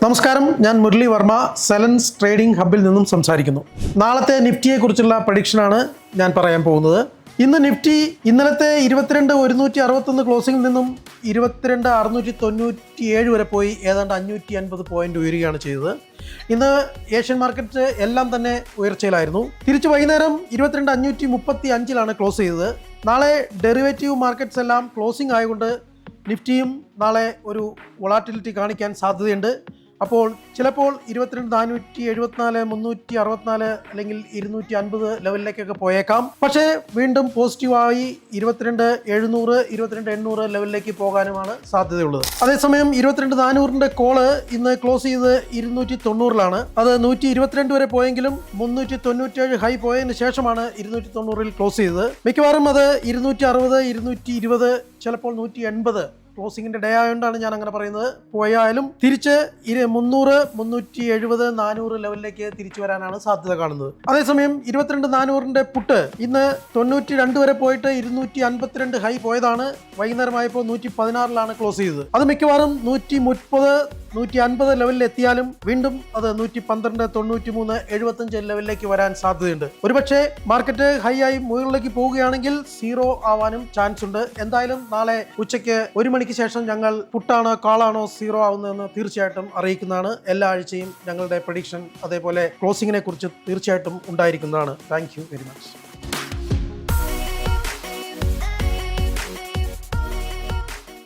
നമസ്കാരം, ഞാൻ മുരളി വർമ്മ സെലൻസ് ട്രേഡിംഗ് ഹബിൽ നിന്നും സംസാരിക്കുന്നു. നാളത്തെ നിഫ്റ്റിയെക്കുറിച്ചുള്ള പ്രഡിക്ഷനാണ് ഞാൻ പറയാൻ പോകുന്നത്. ഇന്ന് നിഫ്റ്റി ഇന്നലത്തെ 22,161 ക്ലോസിംഗിൽ നിന്നും 22,697 വരെ പോയി ഏതാണ്ട് 550 പോയിന്റ് ഉയരുകയാണ് ചെയ്തത്. ഇന്ന് ഏഷ്യൻ മാർക്കറ്റ് എല്ലാം തന്നെ ഉയർച്ചയിലായിരുന്നു. തിരിച്ച് വൈകുന്നേരം 22,535 ക്ലോസ് ചെയ്തത്. നാളെ ഡെറിവേറ്റീവ് മാർക്കറ്റ്സ് എല്ലാം ക്ലോസിംഗ് ആയതുകൊണ്ട് നിഫ്റ്റിയും നാളെ ഒരു വൊളാറ്റിലിറ്റി കാണിക്കാൻ സാധ്യതയുണ്ട്. അപ്പോൾ ചിലപ്പോൾ 22,474, 364 അല്ലെങ്കിൽ 250 ലെവലിലേക്കൊക്കെ പോയേക്കാം. പക്ഷേ വീണ്ടും പോസിറ്റീവായി 22,700, 22,800 ലെവലിലേക്ക് പോകാനുമാണ് സാധ്യതയുള്ളത്. അതേസമയം 22,400 കോള് ഇന്ന് ക്ലോസ് ചെയ്ത് 290 അത് 122 വരെ പോയെങ്കിലും 397 ഹൈ പോയതിനു ശേഷമാണ് 290 ക്ലോസ് ചെയ്തത്. മിക്കവാറും അത് 260, 220, ചിലപ്പോൾ 180 ക്ലോസിങ്ങിന്റെ ഡേ ആയതുകൊണ്ടാണ് ഞാൻ അങ്ങനെ പറയുന്നത്. പോയാലും തിരിച്ച് 300, 370, 400 ലെവലിലേക്ക് തിരിച്ചു വരാനാണ് സാധ്യത കാണുന്നത്. അതേസമയം 22,400 പുട്ട് ഇന്ന് 92 വരെ പോയിട്ട് 252 ഹൈ പോയതാണ്. വൈകുന്നേരമായപ്പോൾ 116 ക്ലോസ് ചെയ്തത്. അത് മിക്കവാറും 130, 150 ലെവലിൽ എത്തിയാലും വീണ്ടും അത് 112, 93, 75 ലെവലിലേക്ക് വരാൻ സാധ്യതയുണ്ട്. ഒരുപക്ഷെ മാർക്കറ്റ് ഹൈ ആയി മുകളിലേക്ക് പോവുകയാണെങ്കിൽ സീറോ ആവാനും ചാൻസ് ഉണ്ട്. എന്തായാലും നാളെ ഉച്ചയ്ക്ക് 1 മണിക്ക് ശേഷം ഞങ്ങൾ പുട്ടാണോ കാളാണോ സീറോ ആവുന്നതെന്ന് തീർച്ചയായിട്ടും അറിയിക്കുന്നതാണ്. എല്ലാ ആഴ്ചയും ഞങ്ങളുടെ പ്രഡിക്ഷൻ അതേപോലെ ക്ലോസിങ്ങിനെ കുറിച്ച് തീർച്ചയായിട്ടും ഉണ്ടായിരിക്കുന്നതാണ്. Thank you very much.